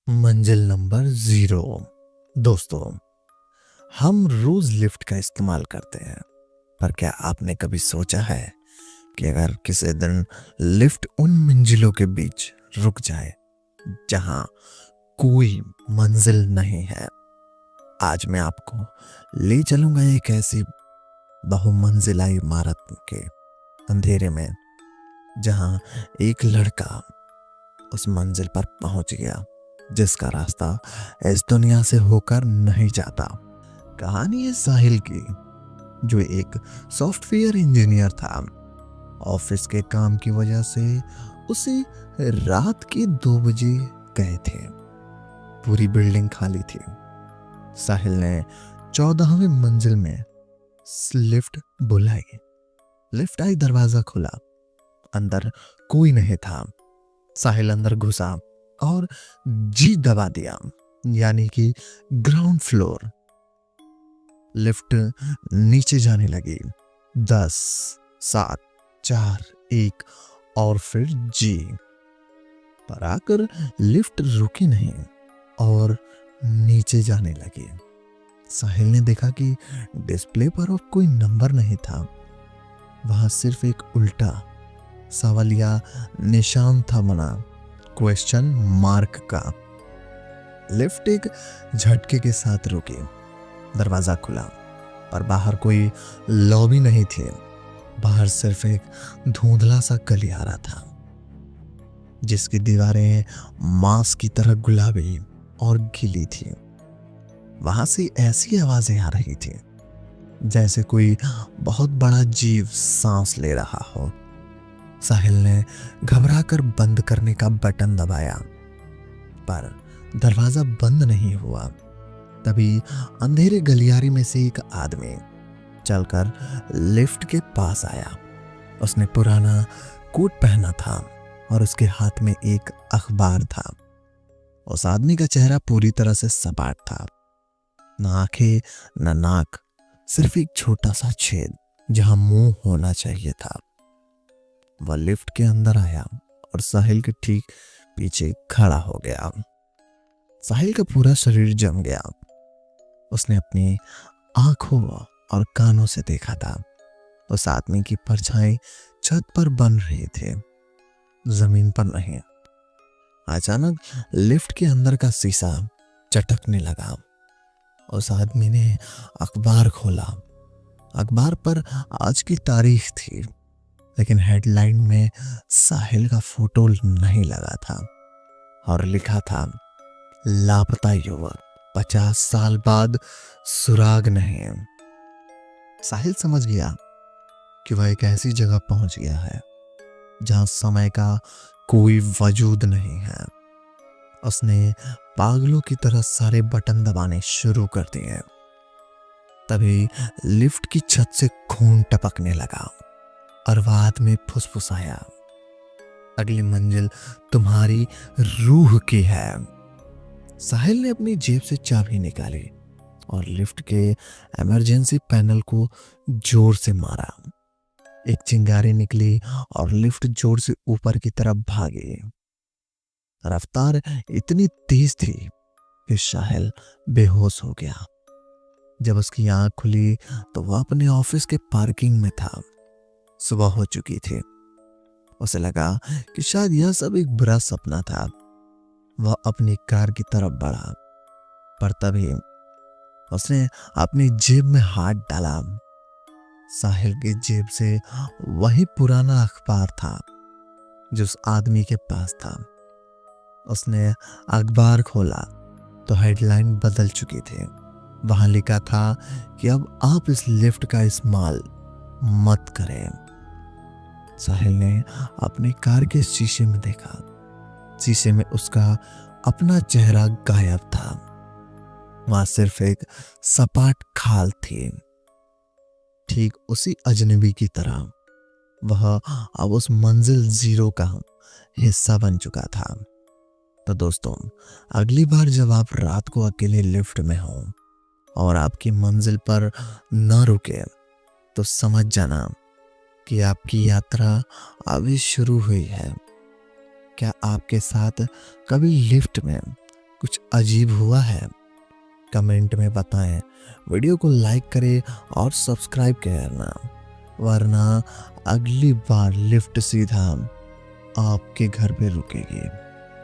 मंजिल नंबर 0। दोस्तों, हम रोज लिफ्ट का इस्तेमाल करते हैं, पर क्या आपने कभी सोचा है कि अगर किसी दिन लिफ्ट उन मंजिलों के बीच रुक जाए जहां कोई मंजिल नहीं है। आज मैं आपको ले चलूंगा एक ऐसी बहुमंजिला इमारत के अंधेरे में जहां एक लड़का उस मंजिल पर पहुंच गया जिसका रास्ता इस दुनिया से होकर नहीं जाता। कहानी है साहिल की, जो एक सॉफ्टवेयर इंजीनियर था। ऑफिस के काम की वजह से उसे रात के 2 बजे गए थे। पूरी बिल्डिंग खाली थी। साहिल ने 14वीं मंजिल में लिफ्ट बुलाई। लिफ्ट आई, दरवाजा खुला। अंदर कोई नहीं था। साहिल अंदर घुसा और जी दबा दिया, यानी कि ग्राउंड फ्लोर। लिफ्ट नीचे जाने लगी। 10, 7, 4, 1 और फिर जी पर आकर लिफ्ट रुकी नहीं और नीचे जाने लगी। साहिल ने देखा कि डिस्प्ले पर अब कोई नंबर नहीं था। वहां सिर्फ एक उल्टा सवालिया निशान था बना, क्वेश्चन मार्क का। लिफ्ट एक झटके के साथ रुकी। दरवाजा खुला, पर बाहर कोई लॉबी नहीं थी। बाहर सिर्फ एक धुंधला सा गलियारा था जिसकी दीवारें मांस की तरह गुलाबी और गीली थी। वहां से ऐसी आवाजें आ रही थी जैसे कोई बहुत बड़ा जीव सांस ले रहा हो। साहिल ने घबराकर बंद करने का बटन दबाया, पर दरवाजा बंद नहीं हुआ। तभी अंधेरे गलियारे में से एक आदमी चलकर लिफ्ट के पास आया। उसने पुराना कोट पहना था और उसके हाथ में एक अखबार था। उस आदमी का चेहरा पूरी तरह से सपाट था। न आंखें न नाक, सिर्फ एक छोटा सा छेद जहां मुंह होना चाहिए था। वह लिफ्ट के अंदर आया और साहिल के ठीक पीछे खड़ा हो गया। साहिल का पूरा शरीर जम गया। उसने अपनी आंखों और कानों से देखा था। उस आदमी की परछाई छत पर बन रही थी, जमीन पर नहीं। अचानक लिफ्ट के अंदर का शीशा चटकने लगा। उस आदमी ने अखबार खोला। अखबार पर आज की तारीख थी, लेकिन हेडलाइन में साहिल का फोटो नहीं लगा था और लिखा था, लापता युवक 50 साल बाद सुराग नहीं। साहिल समझ गया कि वह एक ऐसी जगह पहुंच गया है जहां समय का कोई वजूद नहीं है। उसने पागलों की तरह सारे बटन दबाने शुरू कर दिए। तभी लिफ्ट की छत से खून टपकने लगा और वह आदमी फुसफुसाया, अगली मंजिल तुम्हारी रूह की है। साहिल ने अपनी जेब से चाबी निकाली और लिफ्ट के इमरजेंसी पैनल को जोर से मारा। एक चिंगारी निकली और लिफ्ट जोर से ऊपर की तरफ भागी। रफ्तार इतनी तेज थी कि साहिल बेहोश हो गया। जब उसकी आंख खुली तो वह अपने ऑफिस के पार्किंग में था। सुबह हो चुकी थी। उसे लगा कि शायद यह सब एक बुरा सपना था। वह अपनी कार की तरफ बढ़ा, पर तभी उसने अपनी जेब में हाथ डाला। साहिल की जेब से वही पुराना अखबार था जो उस आदमी के पास था। उसने अखबार खोला तो हेडलाइन बदल चुकी थी। वहां लिखा था कि अब आप इस लिफ्ट का इस्तेमाल मत करें। साहिल ने अपनी कार के शीशे में देखा। शीशे में उसका अपना चेहरा गायब था। वहां सिर्फ एक सपाट खाल थी। ठीक उसी अजनबी की तरह वह अब उस मंजिल 0 का हिस्सा बन चुका था। तो दोस्तों, अगली बार जब आप रात को अकेले लिफ्ट में हो और आपकी मंजिल पर न रुके, तो समझ जाना कि आपकी यात्रा अभी शुरू हुई है। क्या आपके साथ कभी लिफ्ट में कुछ अजीब हुआ है? कमेंट में बताएं। वीडियो को लाइक करें और सब्सक्राइब करना, वरना अगली बार लिफ्ट सीधा आपके घर पे रुकेगी।